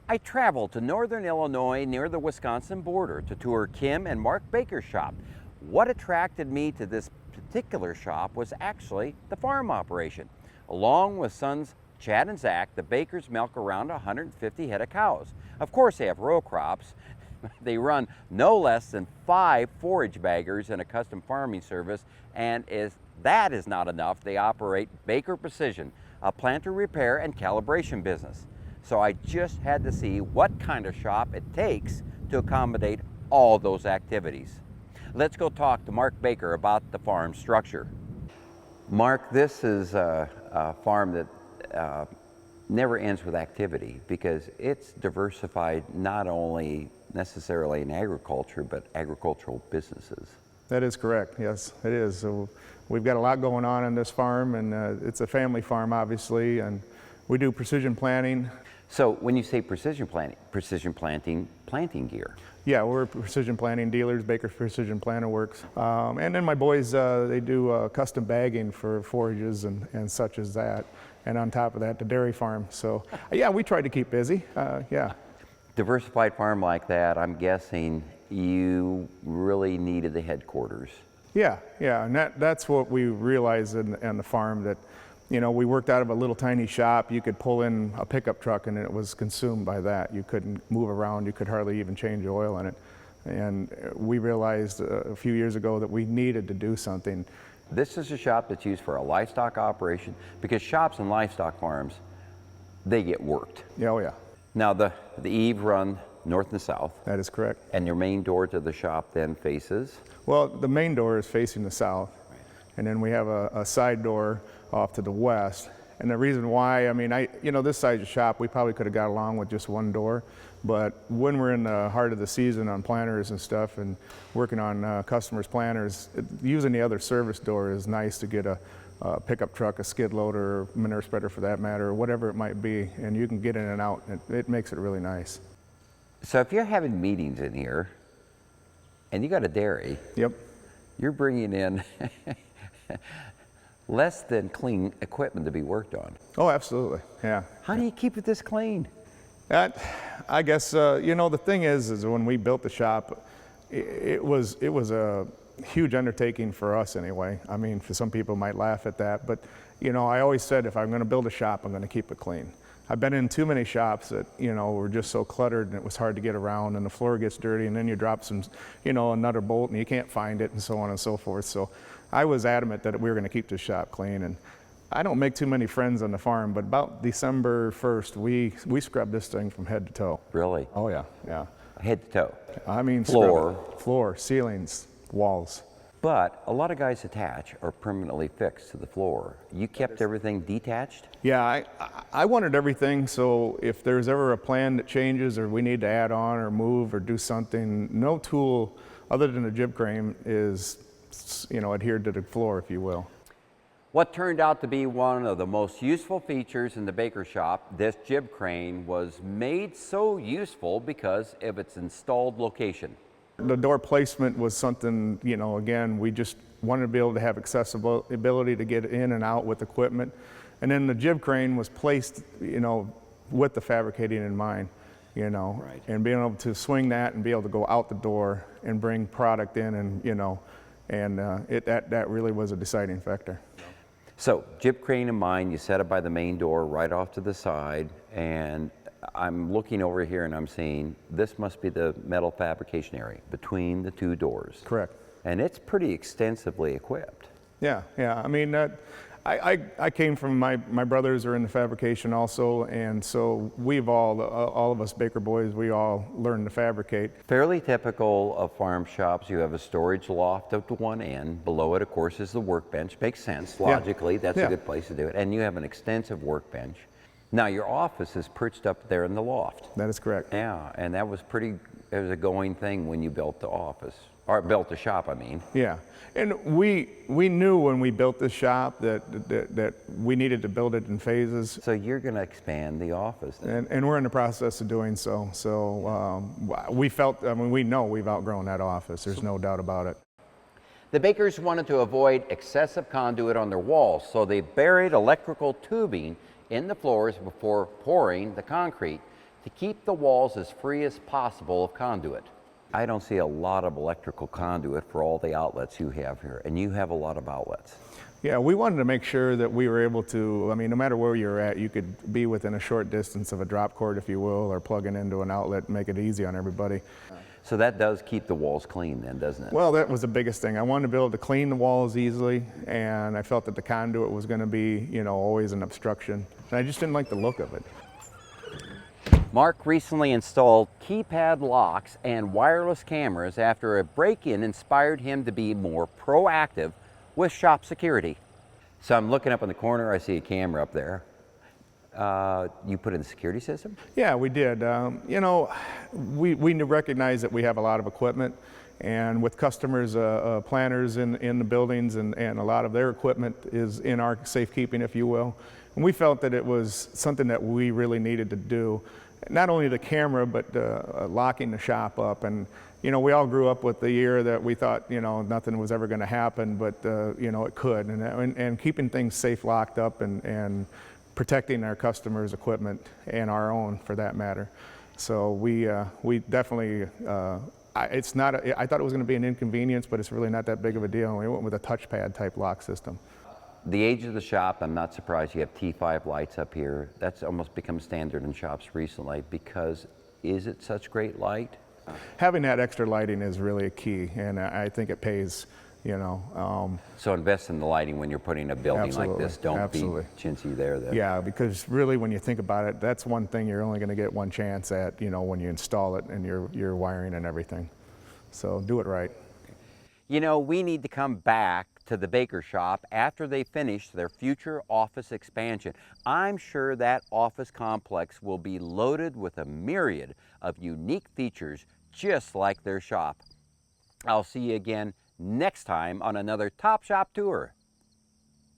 I traveled to northern Illinois near the Wisconsin border to tour Kim and Mark Baker's shop. What attracted me to this particular shop was actually the farm operation. Along with sons Chad and Zach, the Bakers milk around 150 head of cows. Of course, they have row crops. They run no less than 5 forage baggers and a custom farming service, and if that is not enough, they operate Baker Precision, a planter repair and calibration business. So I just had to see what kind of shop it takes to accommodate all those activities. Let's go talk to Mark Baker about the farm structure. Mark, this is a farm that never ends with activity because it's diversified not only necessarily in agriculture, but agricultural businesses. That is correct, yes, it is. So we've got a lot going on this farm, and it's a family farm, obviously, and we do precision planting. So when you say precision planting, planting gear. Yeah, we're precision planting dealers, Baker Precision Planter Works. And then my boys, they do custom bagging for forages and such as that. And on top of that, the dairy farm. So yeah, we try to keep busy, yeah. Diversified farm like that, I'm guessing you really needed the headquarters. Yeah, and that's what we realized in the farm, that you know, we worked out of a little tiny shop. You could pull in a pickup truck and it was consumed by that. You couldn't move around. You could hardly even change oil in it. And we realized a few years ago that we needed to do something. This is a shop that's used for a livestock operation because shops and livestock farms, they get worked. Oh yeah. Now the eaves run north and south. That is correct. And your main door to the shop then faces? Well, the main door is facing the south. And then we have a side door off to the west. And the reason why, I mean, you know, this size of shop, we probably could have got along with just one door. But when we're in the heart of the season on planters and stuff and working on customers' planters, using the other service door is nice to get a pickup truck, a skid loader, or manure spreader for that matter, or whatever it might be. And you can get in and out. It makes it really nice. So if you're having meetings in here and you got a dairy, yep, you're bringing in less than clean equipment to be worked on. Oh, absolutely, yeah. How do you keep it this clean? I guess, you know, the thing is when we built the shop, it was a huge undertaking for us anyway. I mean, for some people might laugh at that, but you know, I always said if I'm going to build a shop, I'm going to keep it clean. I've been in too many shops that, you know, were just so cluttered and it was hard to get around and the floor gets dirty and then you drop some, you know, another bolt and you can't find it and so on and so forth. So I was adamant that we were going to keep the shop clean. And I don't make too many friends on the farm, but about December 1st, we scrubbed this thing from head to toe. Really? Oh yeah, yeah. Head to toe? I mean, floor, ceilings, walls. But a lot of guys attach or permanently fixed to the floor. You kept everything detached? Yeah, I wanted everything, so if there's ever a plan that changes or we need to add on or move or do something, no tool other than a jib crane is, you know, adhered to the floor, if you will. What turned out to be one of the most useful features in the Baker shop, this jib crane was made so useful because of its installed location. The door placement was something, you know, again, we just wanted to be able to have accessibility to get in and out with equipment. And then the jib crane was placed, you know, with the fabricating in mind, you know, right. And being able to swing that and be able to go out the door and bring product in and, you know, and that really was a deciding factor. So, jib crane in mind, you set it by the main door right off to the side, and I'm looking over here and I'm seeing this must be the metal fabrication area between the two doors. Correct. And it's pretty extensively equipped. Yeah. I mean, I came from, my brothers are in the fabrication also, and so we've all of us Baker boys, we all learned to fabricate. Fairly typical of farm shops, you have a storage loft up to one end. Below it, of course, is the workbench. Makes sense, logically, that's a good place to do it. And you have an extensive workbench. Now, your office is perched up there in the loft. That is correct. Yeah, and that was it was a going thing when you built the office, or built the shop, I mean. Yeah, and we knew when we built this shop that we needed to build it in phases. So you're going to expand the office then. And we're in the process of doing so. So we felt, I mean, we know we've outgrown that office. There's no doubt about it. The Bakers wanted to avoid excessive conduit on their walls, so they buried electrical tubing in the floors before pouring the concrete. to keep the walls as free as possible of conduit. I don't see a lot of electrical conduit for all the outlets you have here, and you have a lot of outlets. Yeah, we wanted to make sure that we were able to, I mean, no matter where you're at, you could be within a short distance of a drop cord, if you will, or plugging into an outlet and make it easy on everybody. So that does keep the walls clean then, doesn't it? Well, that was the biggest thing. I wanted to be able to clean the walls easily, and I felt that the conduit was going to be, you know, always an obstruction. And I just didn't like the look of it. Mark recently installed keypad locks and wireless cameras after a break-in inspired him to be more proactive with shop security. So I'm looking up in the corner, I see a camera up there. You put in the security system? Yeah, we did. You know, we recognize that we have a lot of equipment, and with customers, planners in the buildings, and a lot of their equipment is in our safekeeping, if you will. And we felt that it was something that we really needed to do. Not only the camera, but locking the shop up. And, you know, we all grew up with the year that we thought, you know, nothing was ever going to happen, but, you know, it could. And keeping things safe locked up and protecting our customers' equipment and our own, for that matter. So we definitely, it's not, I thought it was going to be an inconvenience, but it's really not that big of a deal. We went with a touchpad type lock system. The age of the shop, I'm not surprised you have T5 lights up here. That's almost become standard in shops recently because is it such great light? Having that extra lighting is really a key, and I think it pays, you know. So invest in the lighting when you're putting a building like this. Don't absolutely. be chintzy there. Yeah, because really when you think about it, that's one thing you're only going to get one chance at, you know, when you install it and your wiring and everything. So do it right. You know, we need to come back to the Baker Shop after they finish their future office expansion. I'm sure that office complex will be loaded with a myriad of unique features just like their shop. I'll see you again next time on another Top Shop Tour.